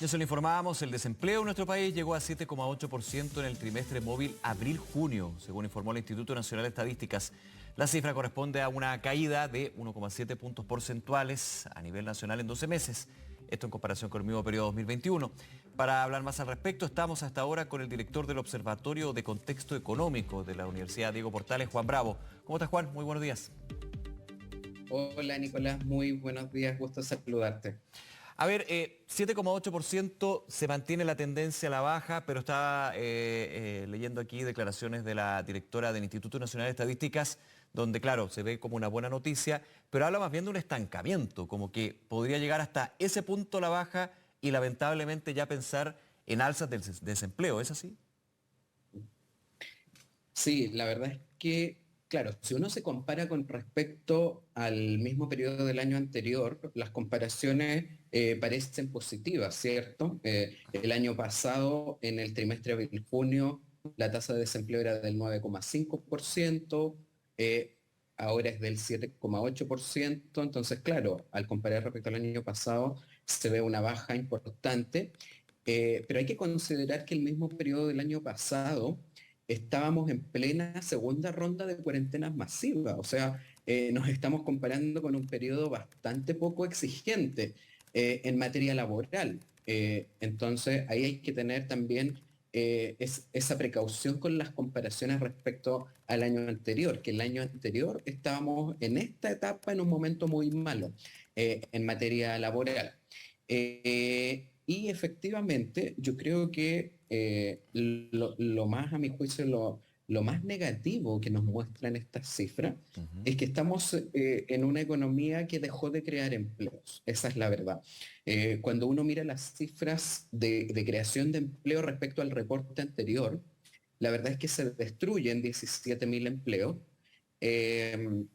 Ya se lo informábamos, el desempleo en nuestro país llegó a 7,8% en el trimestre móvil abril-junio, según informó el Instituto Nacional de Estadísticas. La cifra corresponde a una caída de 1,7 puntos porcentuales a nivel nacional en 12 meses. Esto en comparación con el mismo periodo 2021. Para hablar más al respecto, estamos hasta ahora con el director del Observatorio de Contexto Económico de la Universidad Diego Portales, Juan Bravo. ¿Cómo estás, Juan? Muy buenos días. Hola Nicolás, muy buenos días, gusto saludarte. A ver, 7,8% se mantiene la tendencia a la baja, pero estaba leyendo aquí declaraciones de la directora del Instituto Nacional de Estadísticas, donde, claro, se ve como una buena noticia, pero habla más bien de un estancamiento, como que podría llegar hasta ese punto la baja y lamentablemente ya pensar en alzas del desempleo, ¿es así? Sí, la verdad es que, claro, si uno se compara con respecto al mismo periodo del año anterior, las comparaciones parecen positivas, ¿cierto? El año pasado, en el trimestre abril-junio, la tasa de desempleo era del 9,5%, ahora es del 7,8%, entonces, claro, al comparar respecto al año pasado, se ve una baja importante, pero hay que considerar que el mismo periodo del año pasado, estábamos en plena segunda ronda de cuarentenas masivas, o sea, nos estamos comparando con un periodo bastante poco exigente en materia laboral. Entonces, ahí hay que tener también esa precaución con las comparaciones respecto al año anterior, que el año anterior estábamos en esta etapa en un momento muy malo en materia laboral. Y efectivamente, yo creo que lo más, a mi juicio, lo más negativo que nos muestran estas cifras Ujú. es que estamos en una economía que dejó de crear empleos. Esa es la verdad. Cuando uno mira las cifras de creación de empleo respecto al reporte anterior, la verdad es que se destruyen 17.000 empleos. Eh,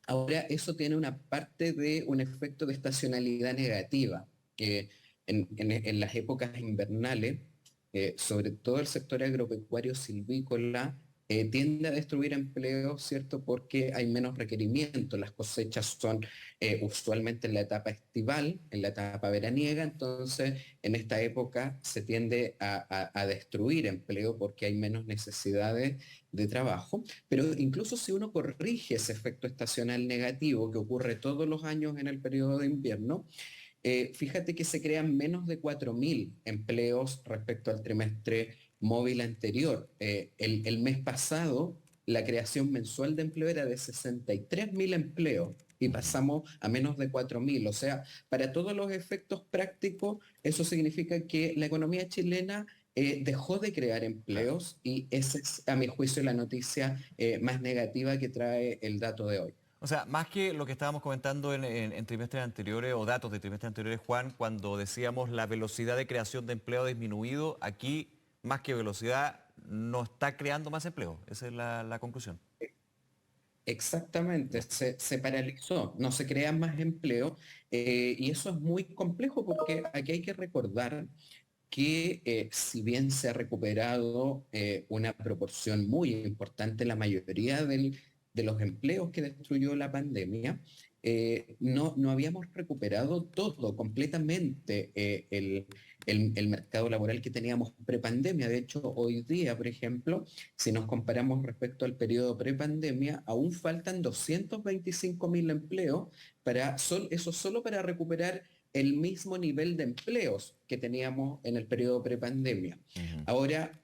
Ahora, eso tiene una parte de un efecto de estacionalidad negativa. En las épocas invernales, sobre todo el sector agropecuario silvícola, tiende a destruir empleos, ¿cierto? Porque hay menos requerimiento. Las cosechas son usualmente en la etapa estival, en la etapa veraniega, entonces en esta época se tiende a destruir empleo porque hay menos necesidades de trabajo. Pero incluso si uno corrige ese efecto estacional negativo que ocurre todos los años en el periodo de invierno, fíjate que se crean menos de 4.000 empleos respecto al trimestre móvil anterior. El mes pasado, la creación mensual de empleo era de 63.000 empleos y Ujú. pasamos a menos de 4.000. O sea, para todos los efectos prácticos, eso significa que la economía chilena dejó de crear Claro. empleos y esa es, a mi juicio, la noticia más negativa que trae el dato de hoy. O sea, más que lo que estábamos comentando en trimestres anteriores o datos de trimestres anteriores, Juan, cuando decíamos la velocidad de creación de empleo ha disminuido, aquí más que velocidad no está creando más empleo. Esa es la conclusión. Exactamente, Ya. se paralizó, no se crean más empleo y eso es muy complejo porque aquí hay que recordar que si bien se ha recuperado una proporción muy importante, la mayoría de los empleos que destruyó la pandemia, no habíamos recuperado todo completamente el mercado laboral que teníamos prepandemia. De hecho, hoy día, por ejemplo, si nos comparamos respecto al periodo prepandemia, aún faltan 225.000 empleos eso solo para recuperar el mismo nivel de empleos que teníamos en el periodo prepandemia. Ujú. Ahora,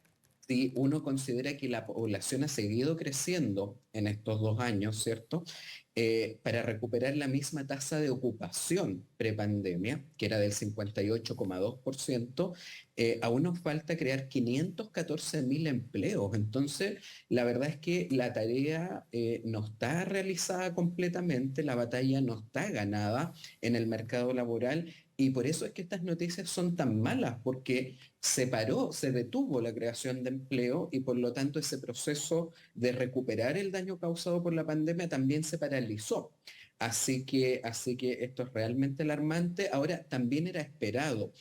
si uno considera que la población ha seguido creciendo en estos 2 años, ¿cierto? Para recuperar la misma tasa de ocupación prepandemia, que era del 58,2%, aún nos falta crear 514.000 empleos. Entonces, la verdad es que la tarea no está realizada completamente, la batalla no está ganada en el mercado laboral y por eso es que estas noticias son tan malas, porque se paró, se detuvo la creación de empleo y por lo tanto ese proceso de recuperar el daño causado por la pandemia también se paralizó. Así que esto es realmente alarmante. Ahora también era esperado,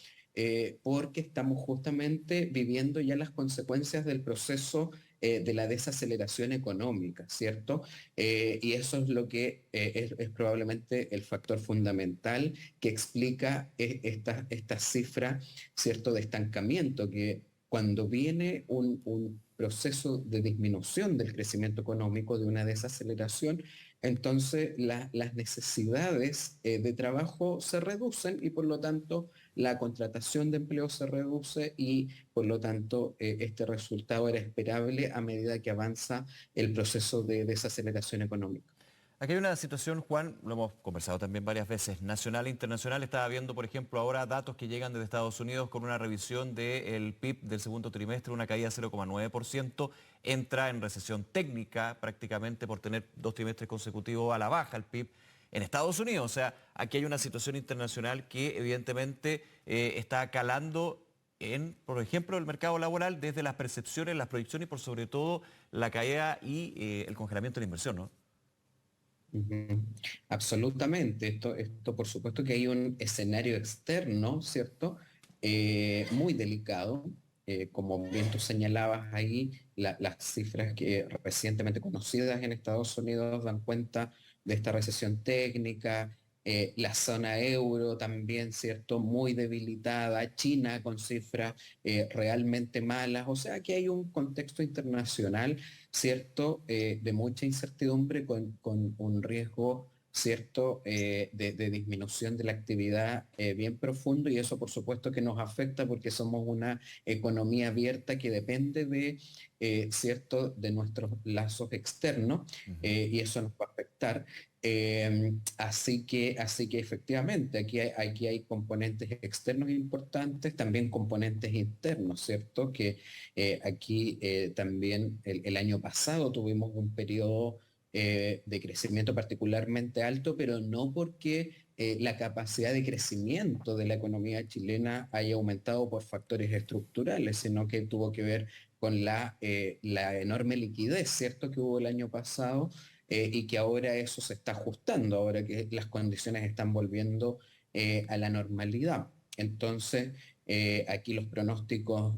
porque estamos justamente viviendo ya las consecuencias del proceso de la desaceleración económica, ¿cierto? Y eso es lo que es probablemente el factor fundamental que explica esta cifra, ¿cierto?, de estancamiento, que cuando viene un proceso de disminución del crecimiento económico, de una desaceleración, entonces las necesidades de trabajo se reducen y por lo tanto la contratación de empleo se reduce y por lo tanto este resultado era esperable a medida que avanza el proceso de desaceleración económica. Aquí hay una situación, Juan, lo hemos conversado también varias veces, nacional e internacional. Estaba viendo, por ejemplo, ahora datos que llegan desde Estados Unidos con una revisión del PIB del segundo trimestre, una caída de 0,9%. Entra en recesión técnica prácticamente por tener 2 trimestres consecutivos a la baja el PIB en Estados Unidos. O sea, aquí hay una situación internacional que evidentemente está calando en, por ejemplo, el mercado laboral desde las percepciones, las proyecciones y por sobre todo la caída y el congelamiento de la inversión, ¿no? Ujú. Absolutamente. Esto, por supuesto que hay un escenario externo, ¿cierto? Muy delicado. Como bien tú señalabas ahí, las cifras que recientemente conocidas en Estados Unidos dan cuenta de esta recesión técnica. La zona euro también, ¿cierto? Muy debilitada. China con cifras realmente malas. O sea que hay un contexto internacional, ¿cierto? De mucha incertidumbre con un riesgo, ¿cierto? De disminución de la actividad bien profundo y eso por supuesto que nos afecta porque somos una economía abierta que depende de, ¿cierto? De nuestros lazos externos Ujú. y eso nos va a afectar. Así que efectivamente, aquí hay componentes externos importantes, también componentes internos, ¿cierto? Que aquí también el año pasado tuvimos un periodo de crecimiento particularmente alto, pero no porque la capacidad de crecimiento de la economía chilena haya aumentado por factores estructurales, sino que tuvo que ver con la enorme liquidez, ¿cierto?, que hubo el año pasado y que ahora eso se está ajustando, ahora que las condiciones están volviendo a la normalidad. Entonces, aquí los pronósticos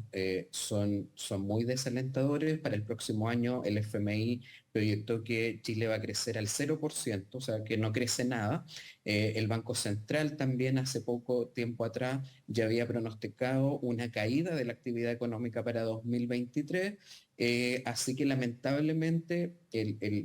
son muy desalentadores. Para el próximo año el FMI proyectó que Chile va a crecer al 0%, o sea que no crece nada. El Banco Central también hace poco tiempo atrás ya había pronosticado una caída de la actividad económica para 2023. Así que lamentablemente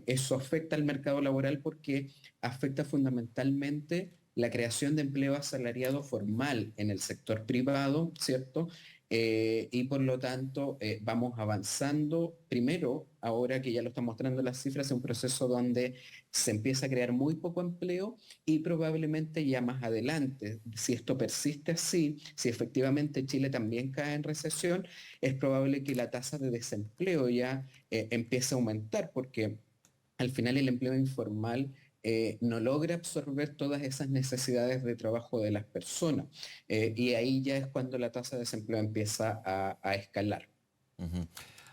eso afecta al mercado laboral porque afecta fundamentalmente la creación de empleo asalariado formal en el sector privado, ¿cierto? Y por lo tanto vamos avanzando, primero, ahora que ya lo están mostrando las cifras, es un proceso donde se empieza a crear muy poco empleo y probablemente ya más adelante, si esto persiste así, si efectivamente Chile también cae en recesión, es probable que la tasa de desempleo ya empiece a aumentar porque al final el empleo informal no logra absorber todas esas necesidades de trabajo de las personas. Y ahí ya es cuando la tasa de desempleo empieza a escalar. Ujú.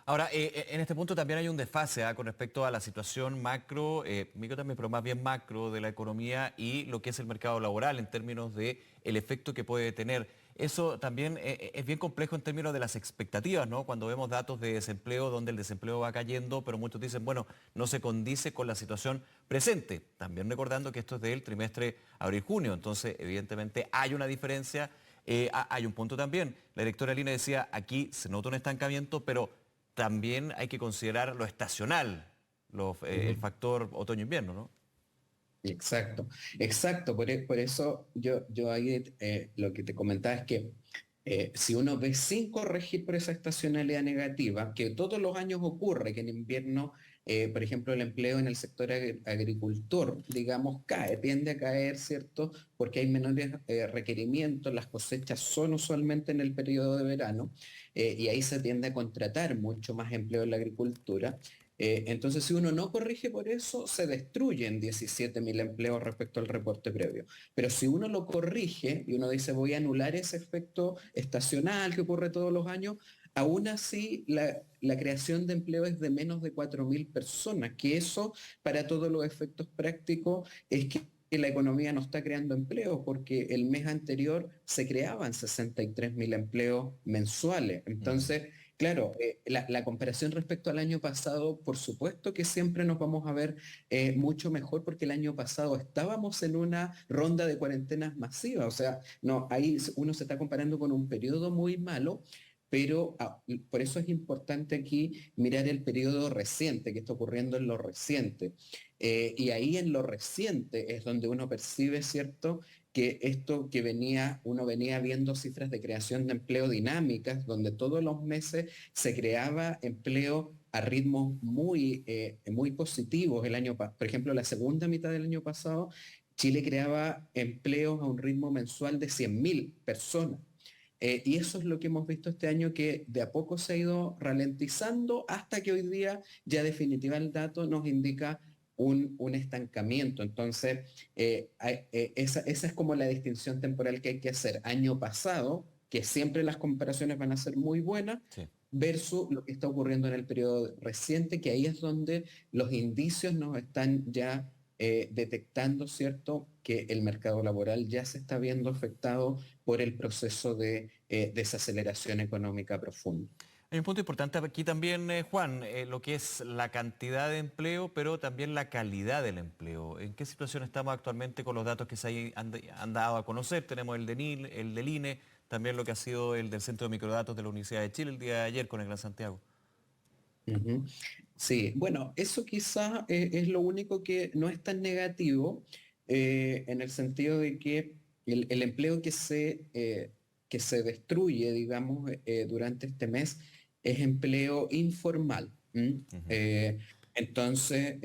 Ahora, en este punto también hay un desfase con respecto a la situación macro, micro también, pero más bien macro de la economía y lo que es el mercado laboral en términos de el efecto que puede tener. Eso también es bien complejo en términos de las expectativas, ¿no? Cuando vemos datos de desempleo donde el desempleo va cayendo, pero muchos dicen, bueno, no se condice con la situación presente. También recordando que esto es del trimestre abril-junio, entonces evidentemente hay una diferencia. Hay un punto también, la directora Lina decía, aquí se nota un estancamiento, pero también hay que considerar lo estacional, el Ujú. factor otoño-invierno, ¿no? Exacto, exacto. Por eso yo ahí lo que te comentaba es que si uno ve sin corregir por esa estacionalidad negativa, que todos los años ocurre, que en invierno, por ejemplo, el empleo en el sector agricultor, digamos, tiende a caer, ¿cierto? Porque hay menores requerimientos, las cosechas son usualmente en el periodo de verano, y ahí se tiende a contratar mucho más empleo en la agricultura. Entonces, si uno no corrige por eso, se destruyen 17.000 empleos respecto al reporte previo. Pero si uno lo corrige y uno dice voy a anular ese efecto estacional que ocurre todos los años, aún así la creación de empleo es de menos de 4.000 personas, que eso para todos los efectos prácticos es que la economía no está creando empleo, porque el mes anterior se creaban 63.000 empleos mensuales. Ujú. Entonces, Claro, la comparación respecto al año pasado, por supuesto que siempre nos vamos a ver mucho mejor porque el año pasado estábamos en una ronda de cuarentenas masiva, o sea, no, ahí uno se está comparando con un periodo muy malo, pero por eso es importante aquí mirar el periodo reciente, que está ocurriendo en lo reciente. Y ahí en lo reciente es donde uno percibe, ¿cierto? Que esto que uno venía viendo cifras de creación de empleo dinámicas, donde todos los meses se creaba empleo a ritmos muy positivos. Por ejemplo, la segunda mitad del año pasado, Chile creaba empleos a un ritmo mensual de 100.000 personas. Y eso es lo que hemos visto este año, que de a poco se ha ido ralentizando hasta que hoy día ya definitiva el dato nos indica un estancamiento. Entonces, esa es como la distinción temporal que hay que hacer. Año pasado, que siempre las comparaciones van a ser muy buenas, Sí. versus lo que está ocurriendo en el periodo reciente, que ahí es donde los indicios nos están ya detectando, ¿cierto?, que el mercado laboral ya se está viendo afectado por el proceso de desaceleración económica profunda. Hay un punto importante aquí también, Juan, lo que es la cantidad de empleo, pero también la calidad del empleo. ¿En qué situación estamos actualmente con los datos que han dado a conocer? Tenemos el del INE, también lo que ha sido el del Centro de Microdatos de la Universidad de Chile el día de ayer con el Gran Santiago. Ujú. Sí, bueno, eso quizás es lo único que no es tan negativo, en el sentido de que el empleo que se destruye, digamos, durante este mes es empleo informal. ¿M? Ujú. Entonces,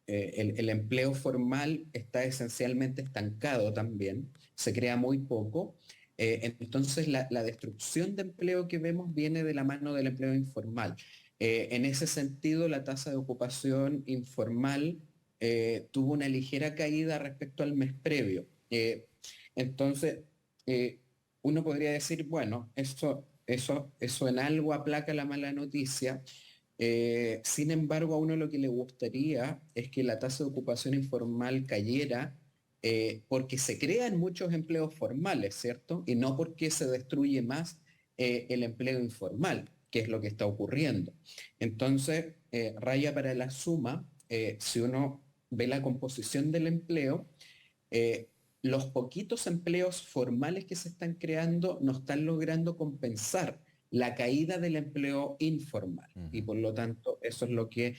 el empleo formal está esencialmente estancado también, se crea muy poco. Entonces, la destrucción de empleo que vemos viene de la mano del empleo informal. En ese sentido, la tasa de ocupación informal tuvo una ligera caída respecto al mes previo. Entonces, eh, uno podría decir, bueno, eso en algo aplaca la mala noticia. Sin embargo, a uno lo que le gustaría es que la tasa de ocupación informal cayera, porque se crean muchos empleos formales, ¿cierto? Y no porque se destruye más el empleo informal, que es lo que está ocurriendo. Entonces, raya para la suma, si uno ve la composición del empleo, eh, los poquitos empleos formales que se están creando no están logrando compensar la caída del empleo informal. Y Ujú. por lo tanto, eso es lo que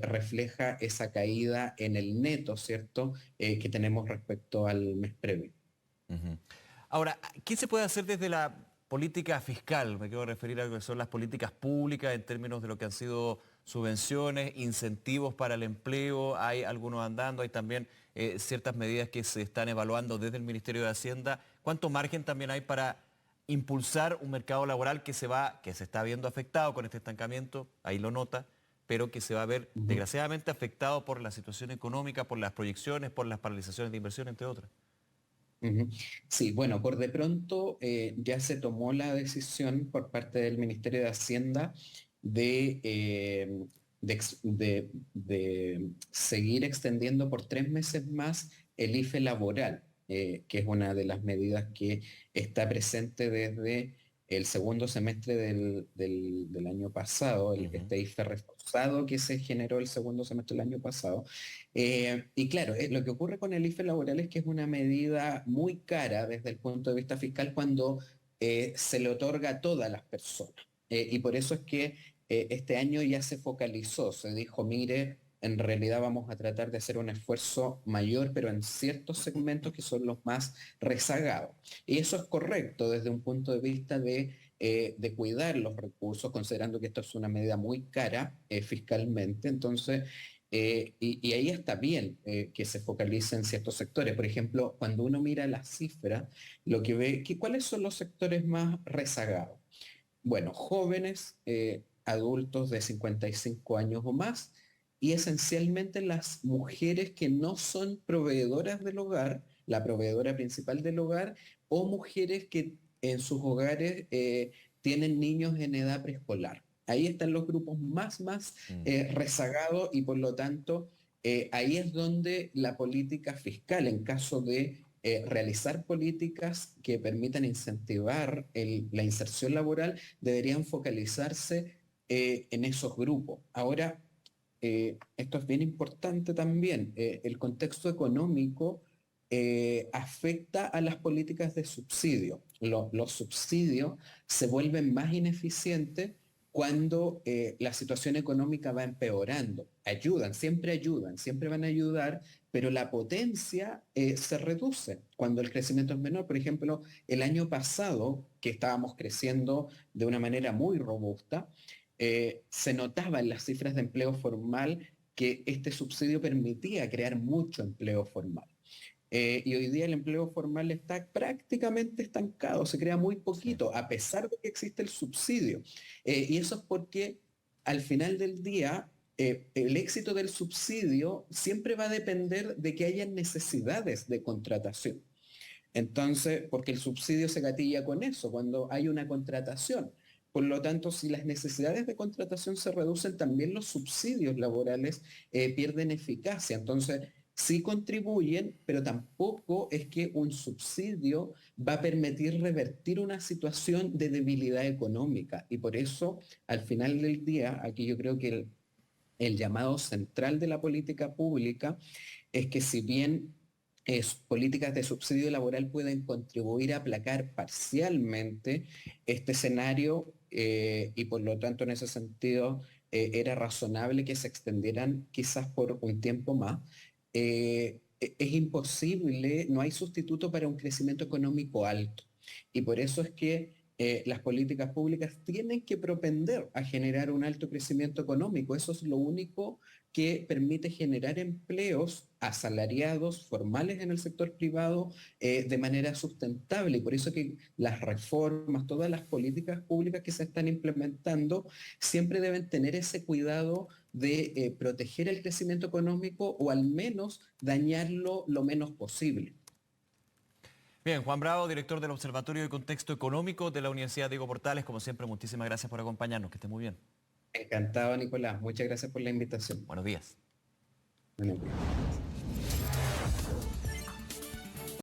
refleja esa caída en el neto, ¿cierto? Que tenemos respecto al mes previo. Ujú. Ahora, ¿qué se puede hacer desde la política fiscal? Me quiero referir a lo que son las políticas públicas en términos de lo que han sido subvenciones, incentivos para el empleo. Hay algunos andando, hay también ciertas medidas que se están evaluando desde el Ministerio de Hacienda. ¿Cuánto margen también hay para impulsar un mercado laboral que se está viendo afectado con este estancamiento? Ahí lo nota, pero que se va a ver Ujú. desgraciadamente afectado por la situación económica, por las proyecciones, por las paralizaciones de inversión, entre otras. Ujú. Sí, bueno, por de pronto ya se tomó la decisión por parte del Ministerio de Hacienda de seguir extendiendo por 3 meses más el IFE laboral, que es una de las medidas que está presente desde el segundo semestre del año pasado, Ujú. este IFE reforzado que se generó el segundo semestre del año pasado. Y claro, lo que ocurre con el IFE laboral es que es una medida muy cara desde el punto de vista fiscal cuando se le otorga a todas las personas. Y por eso es que este año ya se focalizó, se dijo, mire, en realidad vamos a tratar de hacer un esfuerzo mayor, pero en ciertos segmentos que son los más rezagados. Y eso es correcto desde un punto de vista de cuidar los recursos, considerando que esto es una medida muy cara fiscalmente. Entonces, y ahí está bien que se focalice en ciertos sectores. Por ejemplo, cuando uno mira las cifras, lo que ve, ¿cuáles son los sectores más rezagados? Bueno, jóvenes, adultos de 55 años o más, y esencialmente las mujeres que no son proveedoras del hogar, la proveedora principal del hogar, o mujeres que en sus hogares tienen niños en edad preescolar. Ahí están los grupos más Mm. rezagados y por lo tanto ahí es donde la política fiscal, en caso de realizar políticas que permitan incentivar la inserción laboral deberían focalizarse en esos grupos. Ahora, esto es bien importante también. El contexto económico afecta a las políticas de subsidio. Los subsidios se vuelven más ineficientes cuando la situación económica va empeorando. Ayudan, siempre van a ayudar, pero la potencia se reduce cuando el crecimiento es menor. Por ejemplo, el año pasado, que estábamos creciendo de una manera muy robusta, se notaba en las cifras de empleo formal que este subsidio permitía crear mucho empleo formal. Y hoy día el empleo formal está prácticamente estancado, se crea muy Sí. poquito, a pesar de que existe el subsidio. Y eso es porque al final del día, el éxito del subsidio siempre va a depender de que haya necesidades de contratación. Entonces, porque el subsidio se gatilla con eso, cuando hay una contratación. Por lo tanto, si las necesidades de contratación se reducen, también los subsidios laborales pierden eficacia. Entonces, sí contribuyen, pero tampoco es que un subsidio va a permitir revertir una situación de debilidad económica. Y por eso, al final del día, aquí yo creo que el llamado central de la política pública es que si bien políticas de subsidio laboral pueden contribuir a aplacar parcialmente este escenario y por lo tanto en ese sentido era razonable que se extendieran quizás por un tiempo más. Es imposible, no hay sustituto para un crecimiento económico alto y por eso es que las políticas públicas tienen que propender a generar un alto crecimiento económico. Eso es lo único que permite generar empleos asalariados, formales en el sector privado, de manera sustentable. Y por eso que las reformas, todas las políticas públicas que se están implementando, siempre deben tener ese cuidado de proteger el crecimiento económico o al menos dañarlo lo menos posible. Bien, Juan Bravo, director del Observatorio de Contexto Económico de la Universidad Diego Portales. Como siempre, muchísimas gracias por acompañarnos. Que esté muy bien. Encantado, Nicolás. Muchas gracias por la invitación. Buenos días. Buenos días.